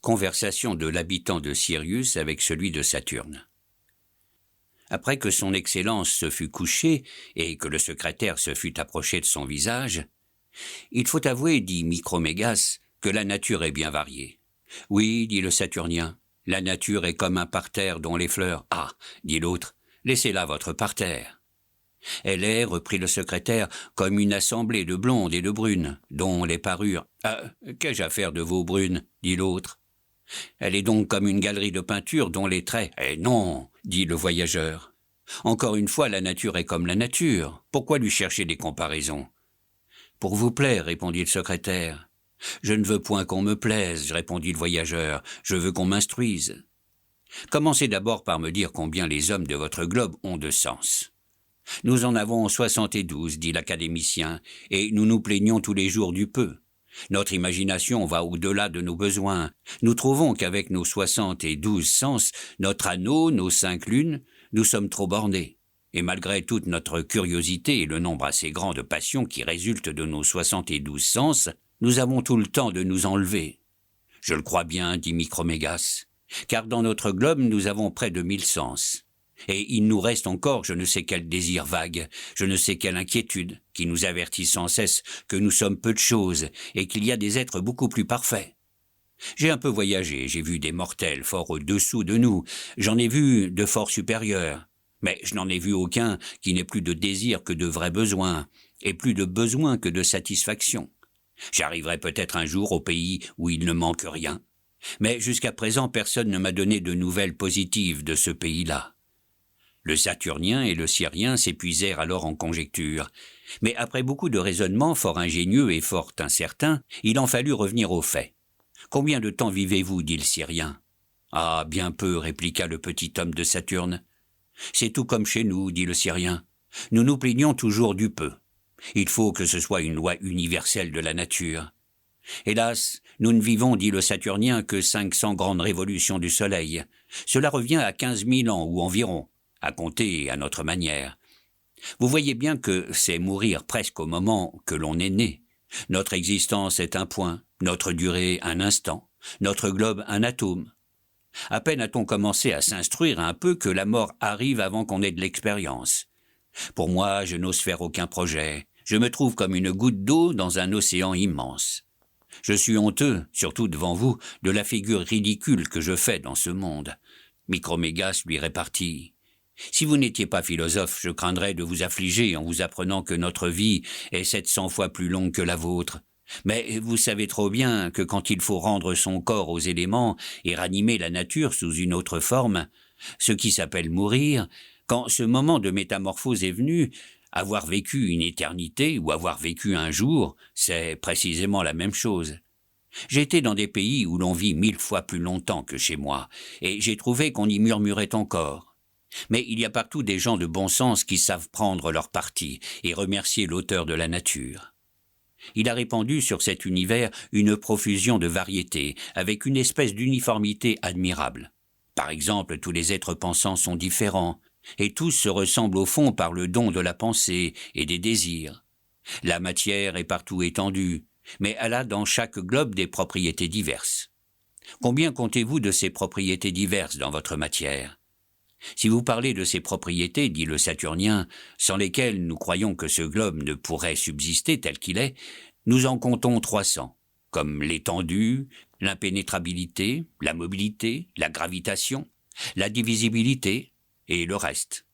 Conversation de l'habitant de Sirius avec celui de Saturne. Après que son Excellence se fut couché et que le secrétaire se fut approché de son visage, « Il faut avouer, dit Micromégas, que la nature est bien variée. »« Oui, dit le Saturnien, la nature est comme un parterre dont les fleurs... »« Ah, dit l'autre, laissez-la votre parterre. »« Elle est, reprit le secrétaire, comme une assemblée de blondes et de brunes, dont les parures... »« Ah, qu'ai-je à faire de vos brunes, dit l'autre. »« Elle est donc comme une galerie de peinture dont les traits... »« Eh non, dit le voyageur. Encore une fois, la nature est comme la nature. Pourquoi lui chercher des comparaisons ? » Pour vous plaire, répondit le secrétaire. Je ne veux point qu'on me plaise, répondit le voyageur. Je veux qu'on m'instruise. Commencez d'abord par me dire combien les hommes de votre globe ont de sens. Nous en avons 72, dit l'académicien, et nous nous plaignons tous les jours du peu. Notre imagination va au-delà de nos besoins. Nous trouvons qu'avec nos 72 sens, notre anneau, nos 5 lunes, nous sommes trop bornés. Et malgré toute notre curiosité et le nombre assez grand de passions qui résultent de nos 72 sens, nous avons tout le temps de nous enlever. Je le crois bien, dit Micromégas, car dans notre globe, nous avons près de 1000 sens. Et il nous reste encore je ne sais quel désir vague, je ne sais quelle inquiétude, qui nous avertit sans cesse que nous sommes peu de choses et qu'il y a des êtres beaucoup plus parfaits. J'ai un peu voyagé, j'ai vu des mortels fort au-dessous de nous, j'en ai vu de fort supérieurs, mais je n'en ai vu aucun qui n'ait plus de désir que de vrais besoins, et plus de besoins que de satisfaction. J'arriverai peut-être un jour au pays où il ne manque rien, mais jusqu'à présent personne ne m'a donné de nouvelles positives de ce pays-là. Le Saturnien et le Syrien s'épuisèrent alors en conjectures, mais après beaucoup de raisonnements fort ingénieux et fort incertains, il en fallut revenir aux faits. « Combien de temps vivez-vous » dit le Syrien. « Ah, bien peu » répliqua le petit homme de Saturne. « C'est tout comme chez nous » dit le Syrien. « Nous nous plaignons toujours du peu. Il faut que ce soit une loi universelle de la nature. Hélas, nous ne vivons, dit le Saturnien, que 500 grandes révolutions du Soleil. Cela revient à 15 000 ans ou environ, à compter à notre manière. Vous voyez bien que c'est mourir presque au moment que l'on est né. Notre existence est un point, notre durée un instant, notre globe un atome. À peine a-t-on commencé à s'instruire un peu que la mort arrive avant qu'on ait de l'expérience. Pour moi, je n'ose faire aucun projet. Je me trouve comme une goutte d'eau dans un océan immense. Je suis honteux, surtout devant vous, de la figure ridicule que je fais dans ce monde. Micromégas lui répartit. Si vous n'étiez pas philosophe, je craindrais de vous affliger en vous apprenant que notre vie est 700 fois plus longue que la vôtre. Mais vous savez trop bien que quand il faut rendre son corps aux éléments et ranimer la nature sous une autre forme, ce qui s'appelle mourir, quand ce moment de métamorphose est venu, avoir vécu une éternité ou avoir vécu un jour, c'est précisément la même chose. J'ai été dans des pays où l'on vit 1000 fois plus longtemps que chez moi, et j'ai trouvé qu'on y murmurait encore. Mais il y a partout des gens de bon sens qui savent prendre leur parti et remercier l'auteur de la nature. Il a répandu sur cet univers une profusion de variétés, avec une espèce d'uniformité admirable. Par exemple, tous les êtres pensants sont différents, et tous se ressemblent au fond par le don de la pensée et des désirs. La matière est partout étendue, mais elle a dans chaque globe des propriétés diverses. Combien comptez-vous de ces propriétés diverses dans votre matière ? Si vous parlez de ces propriétés, dit le Saturnien, sans lesquelles nous croyons que ce globe ne pourrait subsister tel qu'il est, nous en comptons 300, comme l'étendue, l'impénétrabilité, la mobilité, la gravitation, la divisibilité et le reste.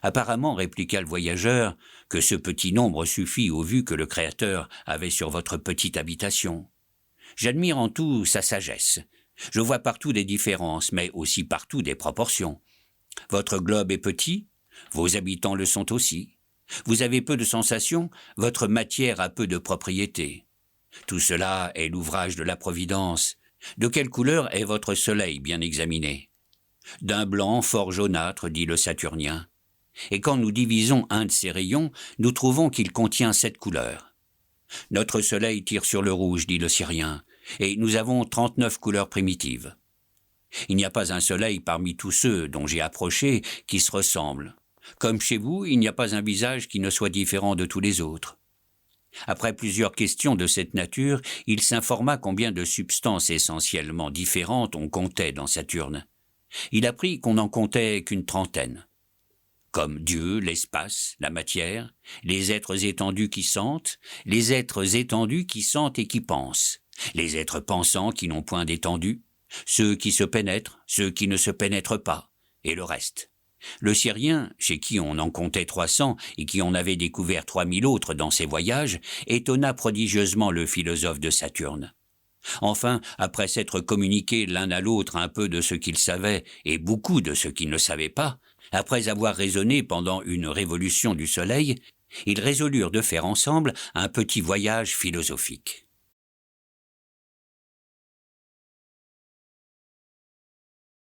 Apparemment, répliqua le voyageur, que ce petit nombre suffit aux vues que le Créateur avait sur votre petite habitation. J'admire en tout sa sagesse. Je vois partout des différences, mais aussi partout des proportions. Votre globe est petit, vos habitants le sont aussi. Vous avez peu de sensations, votre matière a peu de propriétés. Tout cela est l'ouvrage de la Providence. De quelle couleur est votre soleil bien examiné ? D'un blanc fort jaunâtre, dit le Saturnien. Et quand nous divisons un de ces rayons, nous trouvons qu'il contient 7 couleurs. Notre soleil tire sur le rouge, dit le Syrien, et nous avons 39 couleurs primitives. Il n'y a pas un soleil parmi tous ceux dont j'ai approché qui se ressemblent. Comme chez vous, il n'y a pas un visage qui ne soit différent de tous les autres. Après plusieurs questions de cette nature, il s'informa combien de substances essentiellement différentes on comptait dans Saturne. Il apprit qu'on n'en comptait qu'une trentaine. Comme Dieu, l'espace, la matière, les êtres étendus qui sentent, les êtres étendus qui sentent et qui pensent, les êtres pensants qui n'ont point d'étendue, ceux qui se pénètrent, ceux qui ne se pénètrent pas, et le reste. Le Syrien, chez qui on en comptait 300 et qui en avait découvert 3000 autres dans ses voyages, étonna prodigieusement le philosophe de Saturne. Enfin, après s'être communiqué l'un à l'autre un peu de ce qu'ils savaient et beaucoup de ce qu'ils ne savaient pas, après avoir raisonné pendant une révolution du soleil, ils résolurent de faire ensemble un petit voyage philosophique.